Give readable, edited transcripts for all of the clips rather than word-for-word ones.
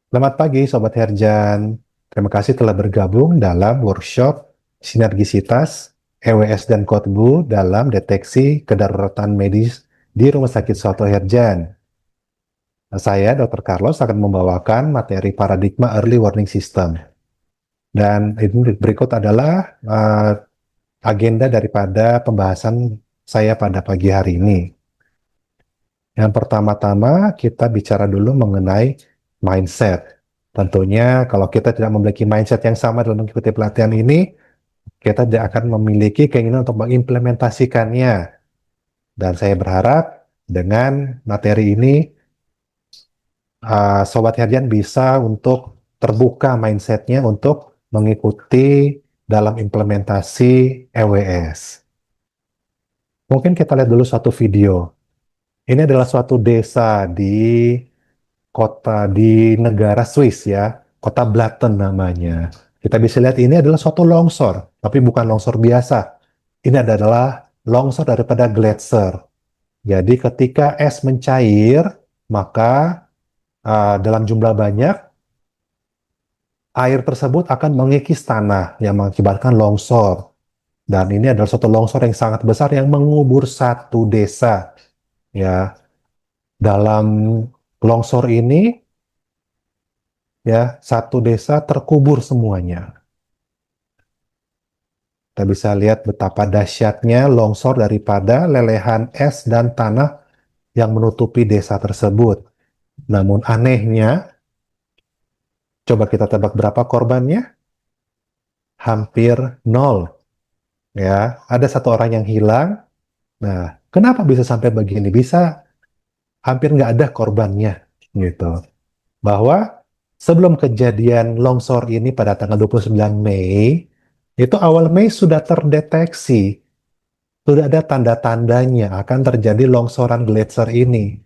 Selamat pagi, Sobat Herjan. Terima kasih telah bergabung dalam workshop Sinergisitas EWS dan Kotbu dalam deteksi kedaruratan medis di Rumah Sakit Soto Herjan. Saya, Dr. Carlos, akan membawakan materi paradigma Early Warning System. Dan ini berikut adalah agenda daripada pembahasan saya pada pagi hari ini. Yang pertama-tama kita bicara dulu mengenai mindset. Tentunya kalau kita tidak memiliki mindset yang sama dalam mengikuti pelatihan ini, kita tidak akan memiliki keinginan untuk mengimplementasikannya. Dan saya berharap dengan materi ini, Sobat Herdian bisa untuk terbuka mindsetnya untuk mengikuti dalam implementasi EWS. Mungkin kita lihat dulu satu video. Ini adalah suatu desa di di negara Swiss ya, kota Blatten namanya. Kita bisa lihat ini adalah suatu longsor, tapi bukan longsor biasa. Ini adalah longsor daripada gletser. Jadi ketika es mencair, maka dalam jumlah banyak, air tersebut akan mengikis tanah yang mengakibatkan longsor. Dan ini adalah suatu longsor yang sangat besar yang mengubur satu desa. Ya, dalam longsor ini ya satu desa terkubur semuanya. Kita bisa lihat betapa dahsyatnya longsor daripada lelehan es dan tanah yang menutupi desa tersebut. Namun anehnya, coba kita tebak berapa korbannya? Hampir nol. Ya, ada satu orang yang hilang. Nah, kenapa bisa sampai begini? Bisa hampir nggak ada korbannya, gitu. Bahwa sebelum kejadian longsor ini pada tanggal 29 Mei, itu awal Mei sudah terdeteksi, sudah ada tanda-tandanya akan terjadi longsoran gletser ini.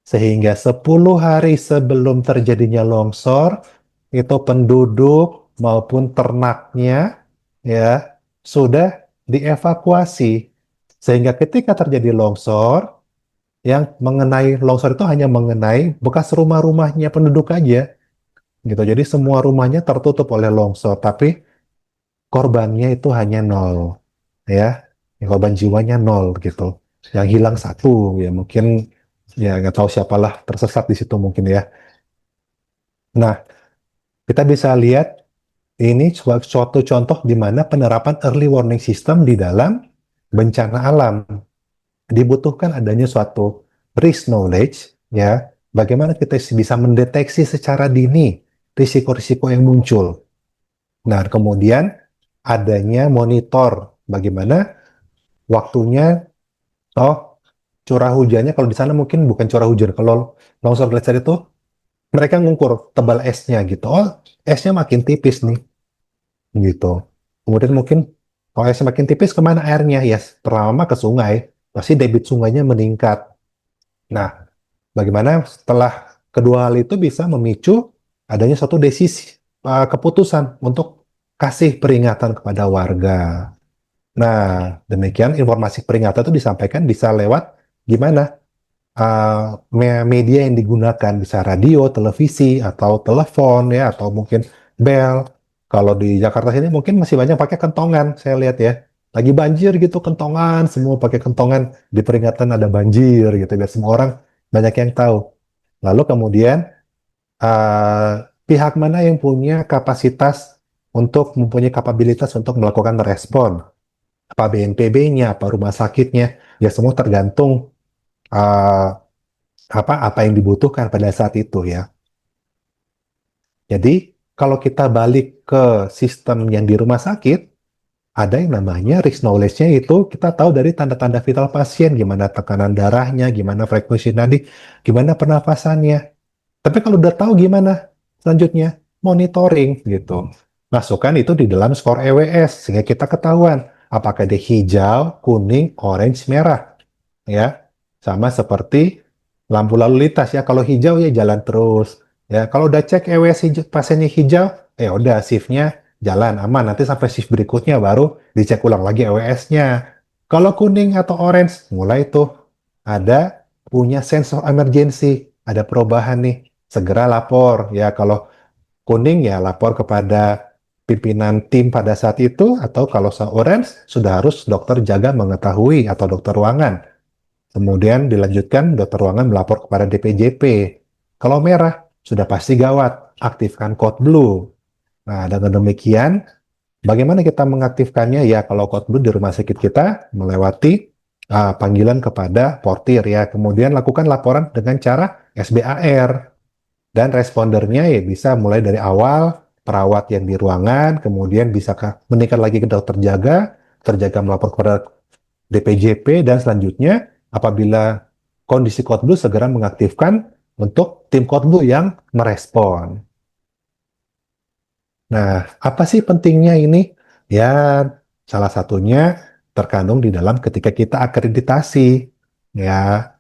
Sehingga 10 hari sebelum terjadinya longsor, itu penduduk maupun ternaknya ya sudah dievakuasi. Sehingga ketika terjadi longsor, yang mengenai longsor itu hanya mengenai bekas rumah-rumahnya penduduk aja gitu. Jadi semua rumahnya tertutup oleh longsor, tapi korbannya itu hanya nol ya. Korban jiwanya nol gitu. Yang hilang satu ya mungkin ya nggak tahu siapalah tersesat di situ mungkin ya. Nah, kita bisa lihat ini suatu contoh di mana penerapan early warning system di dalam bencana alam dibutuhkan adanya suatu risk knowledge ya. Bagaimana kita bisa mendeteksi secara dini risiko-risiko yang muncul. Nah, kemudian adanya monitor bagaimana waktunya oh curah hujannya kalau di sana mungkin bukan curah hujan. Kalau longsor glacier itu mereka ngukur tebal esnya gitu. Oh, esnya makin tipis nih gitu. Kemudian mungkin kalau esnya makin tipis kemana airnya? Ya, pertama ke sungai. Pasti debit sungainya meningkat. Nah, bagaimana setelah kedua hal itu bisa memicu adanya suatu desisi keputusan untuk kasih peringatan kepada warga. Nah, demikian informasi peringatan itu disampaikan bisa lewat gimana? Media yang digunakan bisa radio, televisi, atau telepon ya, atau mungkin bel. Kalau di Jakarta sini mungkin masih banyak pakai kentongan, saya lihat ya. Lagi banjir gitu kentongan, semua pakai kentongan di peringatan ada banjir gitu biar semua orang banyak yang tahu. Lalu kemudian uh, pihak mana yang punya kapasitas untuk mempunyai kapabilitas untuk melakukan respon? Apa BNPB-nya, apa rumah sakitnya? Ya semua tergantung uh, apa yang dibutuhkan pada saat itu ya. Jadi kalau kita balik ke sistem yang di rumah sakit, ada yang namanya risk knowledge-nya itu kita tahu dari tanda-tanda vital pasien, gimana tekanan darahnya, gimana frekuensi nadi, gimana pernafasannya. Tapi kalau udah tahu gimana selanjutnya, monitoring gitu. Masukkan itu di dalam skor EWS sehingga kita ketahuan apakah dia hijau, kuning, orange, merah ya. Sama seperti lampu lalu lintas ya. Kalau hijau ya jalan terus. Ya, kalau udah cek EWS pasiennya hijau, udah shiftnya jalan aman. Nanti sampai shift berikutnya baru dicek ulang lagi EWS-nya. Kalau kuning atau orange, mulai tuh ada punya sense of emergency, ada perubahan nih. segera lapor. Ya, kalau kuning ya lapor kepada pimpinan tim pada saat itu, atau kalau orange sudah harus dokter jaga mengetahui atau dokter ruangan. Kemudian dilanjutkan dokter ruangan melapor kepada DPJP. Kalau merah sudah pasti gawat, aktifkan code blue. Nah, dengan demikian bagaimana kita mengaktifkannya? Ya, kalau code blue di rumah sakit kita melewati panggilan kepada portir ya. Kemudian lakukan laporan dengan cara SBAR. Dan respondernya ya bisa mulai dari awal, perawat yang di ruangan, kemudian bisa meningkat lagi ke dokter jaga, terjaga melapor kepada DPJP, dan selanjutnya apabila kondisi code blue segera mengaktifkan untuk tim code blue yang merespon. Nah, apa sih pentingnya ini? Ya, salah satunya terkandung di dalam ketika kita akreditasi. Ya,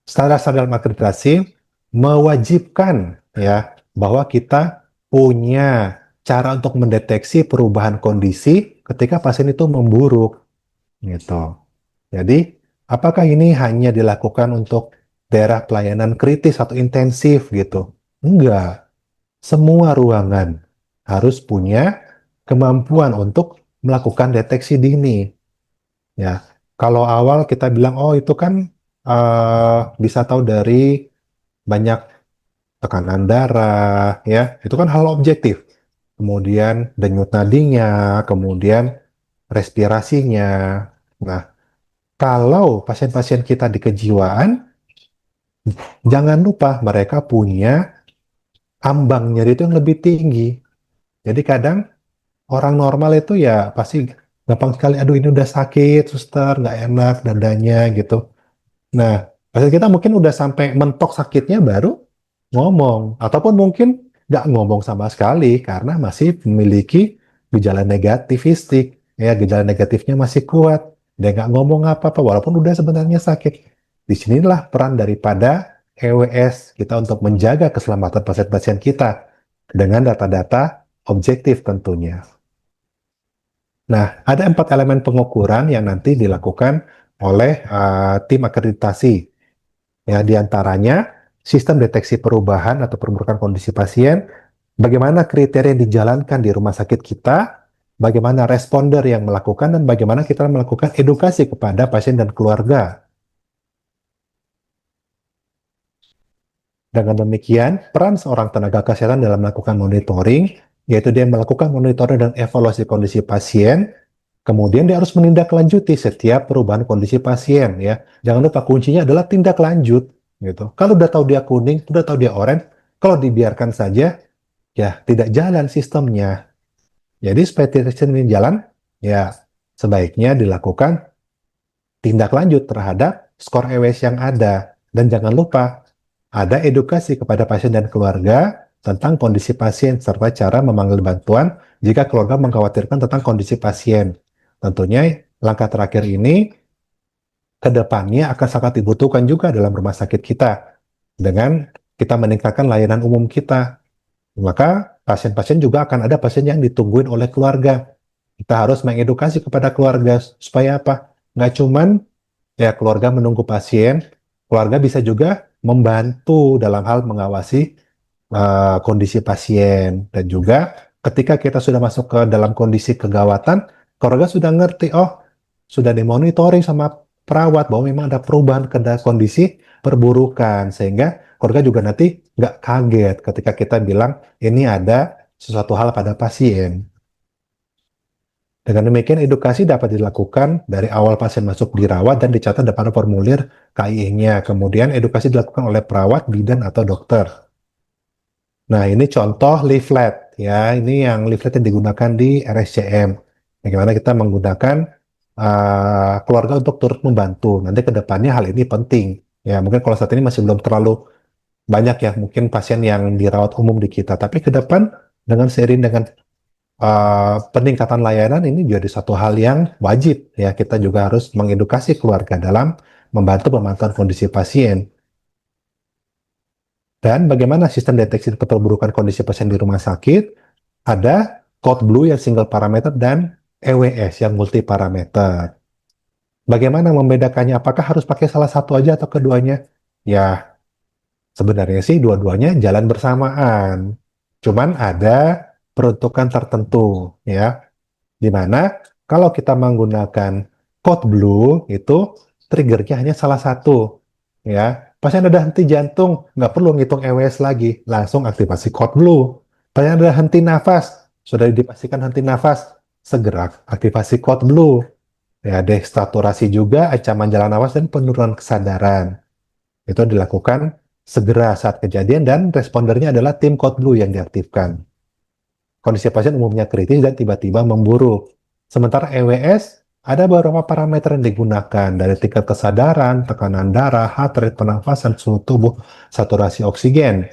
standar-standar dalam akreditasi mewajibkan ya bahwa kita punya cara untuk mendeteksi perubahan kondisi ketika pasien itu memburuk gitu. Jadi, apakah ini hanya dilakukan untuk daerah pelayanan kritis atau intensif gitu? Enggak. Semua ruangan harus punya kemampuan untuk melakukan deteksi dini. Ya, kalau awal kita bilang, oh itu kan bisa tahu dari banyak tekanan darah, ya, itu kan hal objektif. Kemudian denyut nadinya, kemudian respirasinya. Nah, kalau pasien-pasien kita di kejiwaan, jangan lupa mereka punya ambang nyeri itu yang lebih tinggi. Jadi kadang orang normal itu ya pasti gampang sekali, aduh ini udah sakit, suster, nggak enak dadanya gitu. Nah, pasien kita mungkin udah sampai mentok sakitnya baru ngomong, ataupun mungkin nggak ngomong sama sekali karena masih memiliki gejala negatif fisik, ya gejala negatifnya masih kuat, dia nggak ngomong apa-apa walaupun udah sebenarnya sakit. Disinilah peran daripada EWS kita untuk menjaga keselamatan pasien-pasien kita dengan data-data objektif tentunya. Nah, ada 4 elemen pengukuran yang nanti dilakukan oleh tim akreditasi. Ya, diantaranya sistem deteksi perubahan atau perburukan kondisi pasien, bagaimana kriteria yang dijalankan di rumah sakit kita, bagaimana responder yang melakukan, dan bagaimana kita melakukan edukasi kepada pasien dan keluarga. Dengan demikian, peran seorang tenaga kesehatan dalam melakukan monitoring, yaitu dia melakukan monitoring dan evaluasi kondisi pasien, kemudian dia harus menindaklanjuti setiap perubahan kondisi pasien ya. Jangan lupa kuncinya adalah tindak lanjut gitu. Kalau udah tahu dia kuning, udah tahu dia oranye, kalau dibiarkan saja ya tidak jalan sistemnya. Jadi supaya sistem ini jalan, ya sebaiknya dilakukan tindak lanjut terhadap skor EWS yang ada. Dan jangan lupa ada edukasi kepada pasien dan keluarga tentang kondisi pasien serta cara memanggil bantuan jika keluarga mengkhawatirkan tentang kondisi pasien. Tentunya langkah terakhir ini ke depannya akan sangat dibutuhkan juga dalam rumah sakit kita dengan kita meningkatkan layanan umum kita. Maka pasien-pasien juga akan ada pasien yang ditungguin oleh keluarga. Kita harus mengedukasi kepada keluarga supaya apa? Nggak cuman ya keluarga menunggu pasien, keluarga bisa juga membantu dalam hal mengawasi kondisi pasien, dan juga ketika kita sudah masuk ke dalam kondisi kegawatan, keluarga sudah ngerti, oh sudah dimonitoring sama perawat bahwa memang ada perubahan ke kondisi perburukan, sehingga keluarga juga nanti nggak kaget ketika kita bilang ini ada sesuatu hal pada pasien. Dengan demikian, edukasi dapat dilakukan dari awal pasien masuk dirawat dan dicatat depan formulir KIE-nya. Kemudian, edukasi dilakukan oleh perawat, bidan, atau dokter. Nah, ini contoh leaflet ya. Ini yang leaflet yang digunakan di RSCM. Bagaimana kita menggunakan keluarga untuk turut membantu. Nanti ke depannya hal ini penting. Ya, mungkin kalau saat ini masih belum terlalu banyak ya mungkin pasien yang dirawat umum di kita. Tapi ke depan dengan seiring dengan peningkatan layanan ini jadi satu hal yang wajib ya. Kita juga harus mengedukasi keluarga dalam membantu pemantauan kondisi pasien. Dan bagaimana sistem deteksi keterburukan kondisi pasien di rumah sakit? Ada code blue yang single parameter dan EWS yang multi parameter. Bagaimana membedakannya? Apakah harus pakai salah satu aja atau keduanya? Ya, Sebenarnya sih dua-duanya jalan bersamaan. Cuman ada peruntukan tertentu ya, di mana kalau kita menggunakan code blue itu triggernya hanya salah satu ya. Pasien udah henti jantung, nggak perlu ngitung EWS lagi, langsung aktivasi code blue. Pasien udah henti nafas, sudah dipastikan henti nafas, segera aktivasi code blue. Ya, desaturasi juga, ancaman jalan nafas, dan penurunan kesadaran. Itu dilakukan segera saat kejadian dan respondernya adalah tim code blue yang diaktifkan. Kondisi pasien umumnya kritis dan tiba-tiba memburuk. Sementara EWS, ada beberapa parameter yang digunakan dari tingkat kesadaran, tekanan darah, heart rate, pernafasan, suhu tubuh, saturasi oksigen.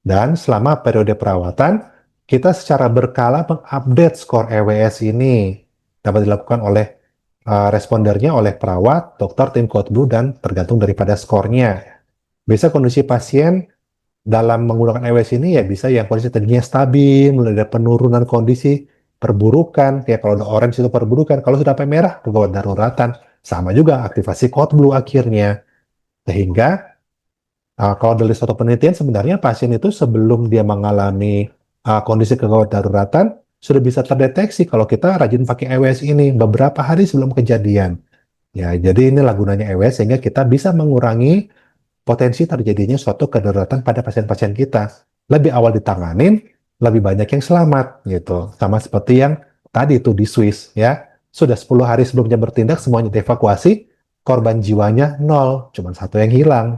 Dan selama periode perawatan, kita secara berkala mengupdate skor EWS ini. Dapat dilakukan oleh respondernya oleh perawat, dokter, tim code blue, dan tergantung daripada skornya. Biasa kondisi pasien dalam menggunakan EWS ini ya bisa yang kondisi tadinya stabil, mulai ada penurunan kondisi, perburukan, kayak kalau udah orange itu perburukan, kalau sudah sampai merah, pegawai daruratan. Sama juga aktivasi code blue akhirnya. Sehingga kalau dari suatu penelitian sebenarnya pasien itu sebelum dia mengalami kondisi kegawat daruratan, sudah bisa terdeteksi kalau kita rajin pakai EWS ini beberapa hari sebelum kejadian. Ya, jadi inilah gunanya EWS sehingga kita bisa mengurangi potensi terjadinya suatu kedaruratan pada pasien-pasien kita. Lebih awal ditanganin, lebih banyak yang selamat gitu. Sama seperti yang tadi itu di Swiss ya. Sudah 10 hari sebelumnya bertindak semuanya dievakuasi, korban jiwanya nol, cuma satu yang hilang.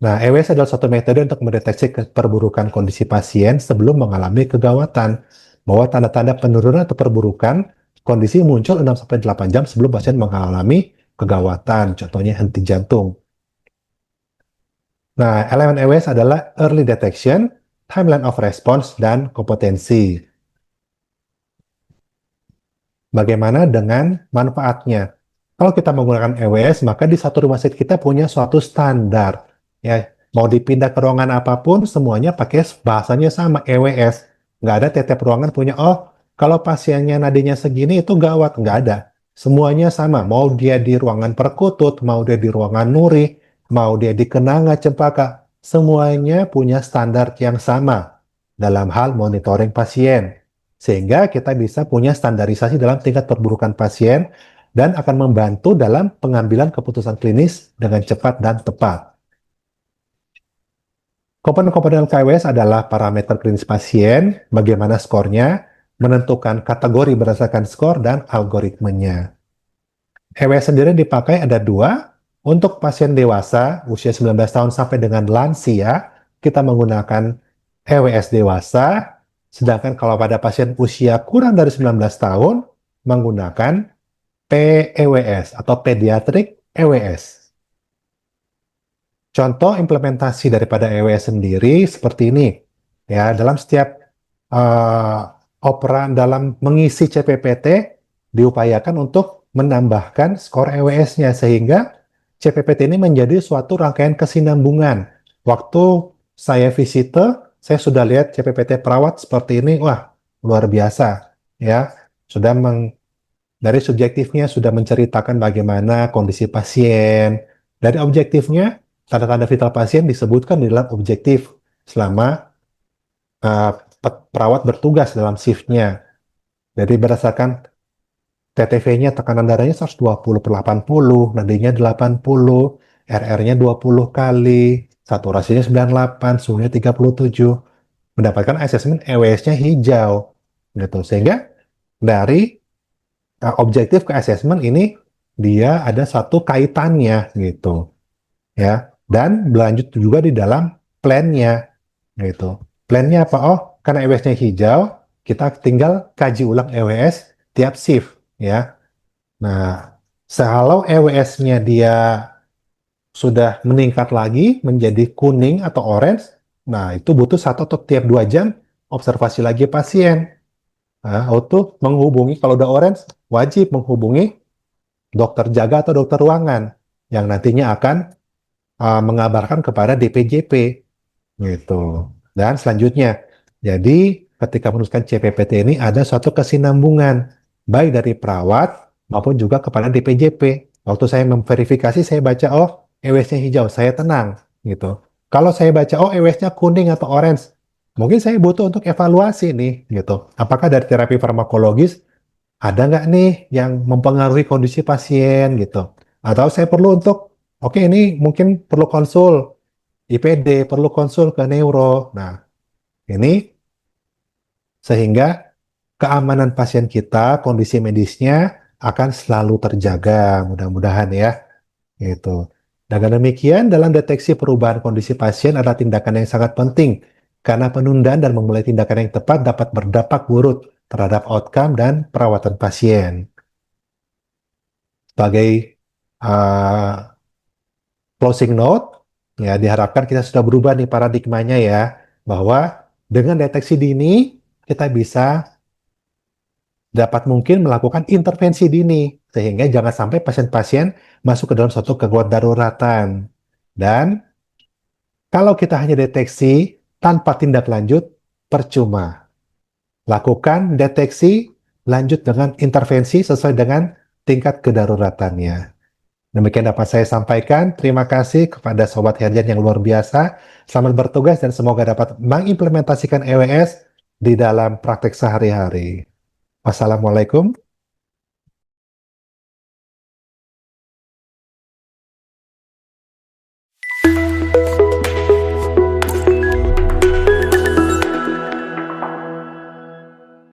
Nah, EWS adalah suatu metode untuk mendeteksi perburukan kondisi pasien sebelum mengalami kegawatan. Bahwa tanda-tanda penurunan atau perburukan kondisi muncul 6-8 jam sebelum pasien mengalami kegawatan, contohnya henti jantung. Nah, elemen EWS adalah early detection, timeline of response, dan kompetensi. Bagaimana dengan manfaatnya? Kalau kita menggunakan EWS, maka di satu rumah sakit kita punya suatu standar. Ya, mau dipindah ke ruangan apapun, semuanya pakai bahasanya sama, EWS. Nggak ada tiap ruangan punya, oh, kalau pasiennya nadinya segini itu gawat. Nggak ada. Semuanya sama. Mau dia di ruangan perkutut, mau dia di ruangan nuri, mau dia di kenanga, cempaka. Semuanya punya standar yang sama dalam hal monitoring pasien. Sehingga kita bisa punya standarisasi dalam tingkat perburukan pasien dan akan membantu dalam pengambilan keputusan klinis dengan cepat dan tepat. Komponen-komponen KWS adalah parameter klinis pasien, bagaimana skornya, menentukan kategori berdasarkan skor, dan algoritmenya. EWS sendiri dipakai ada dua. Untuk pasien dewasa, usia 19 tahun sampai dengan lansia, kita menggunakan EWS dewasa. Sedangkan kalau pada pasien usia kurang dari 19 tahun, menggunakan PEWS atau Pediatric EWS. Contoh implementasi daripada EWS sendiri seperti ini. Ya, dalam setiap operan dalam mengisi CPPT diupayakan untuk menambahkan skor EWS-nya sehingga CPPT ini menjadi suatu rangkaian kesinambungan. Waktu saya visite, saya sudah lihat CPPT perawat seperti ini, wah luar biasa ya. Sudah dari subjektifnya sudah menceritakan bagaimana kondisi pasien. Dari objektifnya, tanda-tanda vital pasien disebutkan di dalam objektif selama uh, perawat bertugas dalam shift-nya. Jadi berdasarkan TTV-nya, tekanan darahnya 120/80, nadinya 80, RR-nya 20 kali, saturasinya 98, suhunya 37, mendapatkan asesmen EWS-nya hijau. Gitu. Sehingga dari objektif ke asesmen ini dia ada satu kaitannya gitu ya, dan berlanjut juga di dalam plan-nya gitu. Plan-nya apa? Oh, karena EWS-nya hijau, kita tinggal kaji ulang EWS tiap shift ya. Nah, kalau EWS-nya dia sudah meningkat lagi menjadi kuning atau orange, nah itu butuh 1 atau tiap 2 jam observasi lagi pasien. Nah, untuk menghubungi, kalau udah orange, wajib menghubungi dokter jaga atau dokter ruangan yang nantinya akan mengabarkan kepada DPJP gitu. Dan selanjutnya, jadi ketika menuliskan CPPT ini ada suatu kesinambungan baik dari perawat maupun juga kepada DPJP. Waktu saya memverifikasi, saya baca, oh EWS-nya hijau, saya tenang. gitu. Kalau saya baca, oh EWS-nya kuning atau orange, mungkin saya butuh untuk evaluasi nih, gitu. Apakah dari terapi farmakologis ada nggak nih yang mempengaruhi kondisi pasien gitu? Atau saya perlu untuk, oke ini mungkin perlu konsul IPD, perlu konsul ke neuro. Nah, ini sehingga keamanan pasien kita, kondisi medisnya akan selalu terjaga, mudah-mudahan ya. Gitu. Dengan demikian, dalam deteksi perubahan kondisi pasien adalah tindakan yang sangat penting, karena penundaan dan memulai tindakan yang tepat dapat berdampak buruk terhadap outcome dan perawatan pasien. Sebagai uh, closing note, ya diharapkan kita sudah berubah nih paradigmanya ya, bahwa dengan deteksi dini, kita bisa dapat mungkin melakukan intervensi dini, sehingga jangan sampai pasien-pasien masuk ke dalam suatu kegawat daruratan. Dan kalau kita hanya deteksi tanpa tindak lanjut, percuma. Lakukan deteksi, lanjut dengan intervensi sesuai dengan tingkat kedaruratannya. Demikian dapat saya sampaikan. Terima kasih kepada Sobat Herjan yang luar biasa. Selamat bertugas dan semoga dapat mengimplementasikan EWS di dalam praktek sehari-hari. Wassalamualaikum